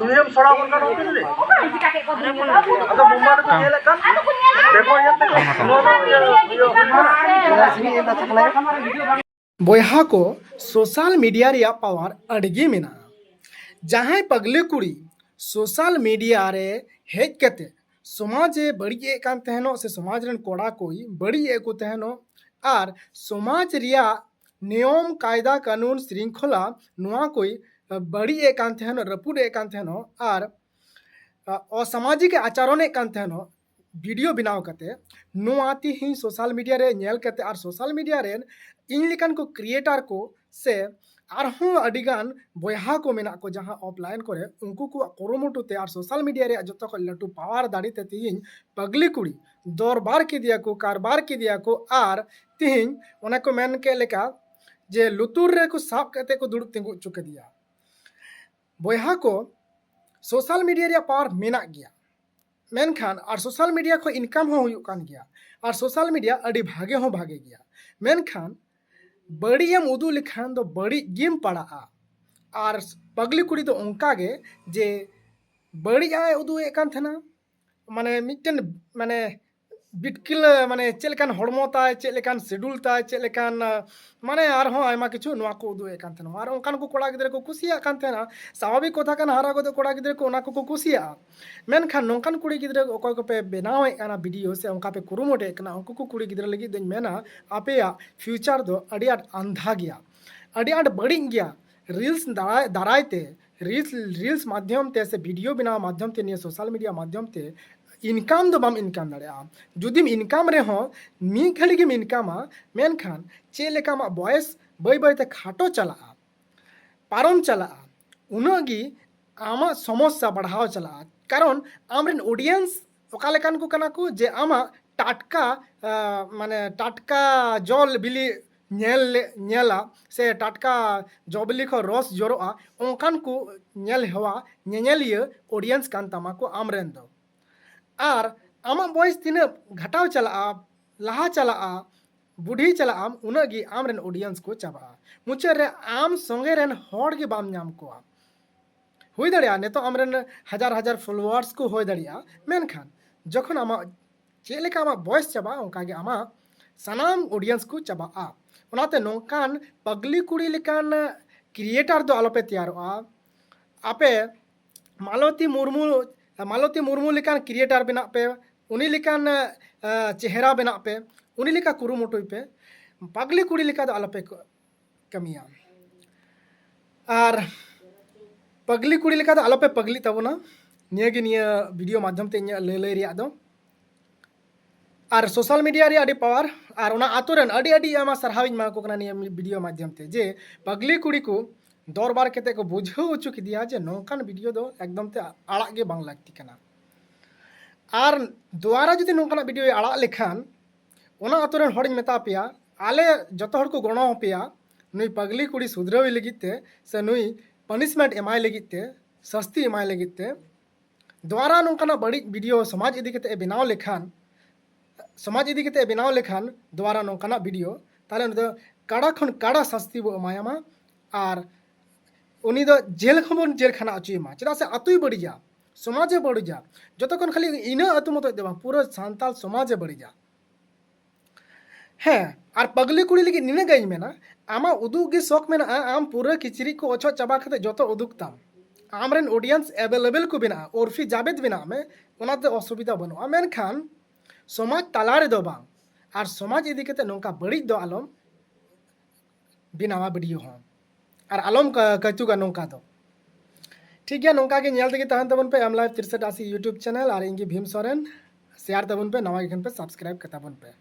UM सड़ा बन कर होते ले अगर मुंबई तो ये लेकर देखो ये बॉयहा को सोशल मीडिया रे पावर अड़गी मेना जहां पगले कुड़ी सोशल मीडिया रे हेज कते समाजे बड़िए कान तहनो से समाज रन कोड़ा कोई बड़िए को तहनो आर समाज रिया नियम कायदा कानून श्रृंखला नुआ कोई बड़िए कान तहनो रपुड़े कान तहनो आर असामाजिक आचरण कान तहनो वीडियो बनाव कते नुआती ही सोशल मीडिया रे नेल कते आर सोशल मीडिया रे इन लेकान को क्रिएटर को से आरहों अडिगान बॉयहा को मेना को जहां ऑफलाइन करे उनको को कोरोमुटुते आर सोशल मीडिया रे जतो को लटू पावर दाड़ी ते तिहिन पगली कुड़ी दरबार के दिया को कारबार के दिया को आर तिहिन ओना को मेन के लेका जे लुतुर रे को साफ कते को दुड़ तिंगु चुके दिया बॉयहा को सोशल मीडिया रे पावर मेना गया मेनखान और सोशल मीडिया को इनकम हो कान गया और सोशल मीडिया अड़ी भागे हो भागे गया मेनखान बड़ीम उदू लिखान दो बड़ी गेम पड़ा और पगली कुड़ी तो उनका गे जे बड़ी आए उदू एकान थना माने मिटन माने बिटकिल माने चेलकान हड़मो ताय चेलकान शेड्यूल ताय चेलकान माने आरहों आयमा किछु नुआ को उदू एकान थना और उनकान को कोड़ा गिदरे को कुसिया कान थना स्वाभाविक कथा कान हारा को कोड़ा गिदरे को उना को कुसिया मेनखान नोंकान कुड़ी गिदरे अकय को पे बनाव एना वीडियो से उनका पे कुरुमुटे कना उनको को कुड़ी गिदरे लगी दिन मेना आपेया फ्यूचर दो अड़ी आट अंधा गया अड़ी आट बड़ी गया रील्स दारायते रील्स माध्यम ते से वीडियो बनाव माध्यम ते सोशल मीडिया माध्यम ते इनकाम दो बम इनकाम दाड़ा जुदिम इनकाम रे हो मी घड़ी गेम इनकामा मेनखान चे लेका मा बॉयस बई बईते खाटो चला पारम चला उनगी आमा समस्या बढ़ाव चला कारण आमरेन ऑडियंस ओका लेकान को कना को जे आमा टाटका माने टाटका जल बिली नेला से टाटका जबली को रस जरोआ ओंकान को नेल हवा नेलिया ऑडियंस कान तमा को आमरेन दो और आमा बॉयस तीना घटाव चला लहा चला बुढ़ी चला उनगी आमरेन ऑडियंस को चाबा मुचार रे आम संगे रेन हॉड के बाम नाम को हुई दड़िया ने तो आमरेन हजार हजार फॉलोअर्स को होय दड़िया मेनखान जखन आमा चेलेका आमा बॉयस चाबा उनका गे आमा सनाम ऑडियंस को चाबा उनाते नोंकान पगली कुड़ी लेकान क्रिएटर दो आलोपे तैयारोआ आपे मालती मुर्मू लेकान क्रिएटर बना पे उनी लेकान चेहरा बना पे उनी लेका कुरुमुटुई पे पगली कुड़ी लेका दो आलोपे कमिया और पगली कुड़ी लेका दो आलोपे पगली तबना निया गे निया वीडियो माध्यम ते लय लय रिया दो और सोशल मीडिया रे अड़ी पावर और उना आतो रेन अड़ी अड़ी आमा सरहाविन मा को कना निया वीडियो माध्यम ते जे पगली कुड़ी को दरबार केते को बुझाव उचु कि दिया जे नौकान वीडियो दो एकदम ते आड़ा गे बांग लागती कना और द्वारा जदि नौकान वीडियो आड़ा लेखान उना आतो रेन हड़िन मेता पेया आले जतो हड़ को गणो पेया नुई पगली कुड़ी सुधरावी लगिते से नुई पनिशमेंट एमाय लगिते सस्ती एमाय लगिते द्वारा नौकाना बड़ी वीडियो समाज इदी केते बनाव लेखान द्वारा नौकाना वीडियो ताले उन काड़ा खन काड़ा सस्ती बो एमायामा और उनी दो जेल खबन जेल खाना अचुयमा चेदा से अतुई बड़िया समाजे बड़िया जतक्षण खाली इना अतु मत दे पूरा सान्ताल समाजे बड़िया हाँ और पगली कुड़ी लगी निने गई मेना आमा उदुग गे शौक मेना आम पूरा किचरी को अछो चाबा खते जतो उदुग ताम आमरेन ऑडियंस अवेलेबल को बिना उर्फी जावेद बिना में उनाते असुविधा बनुआ मेनखान समाज तालारे दो बांग और समाज इदी केते नोंका बड़ी दो आलम बिनावा वीडियो हो और आलम कचुगा नौका दो ठीक है नौका के नेल तक तहन तबन पे एम लाइव 6380 यूट्यूब चैनल और इंगी भीम सोरेन शेयर तबन पे नवा पे सब्सक्राइब कर तबन पे।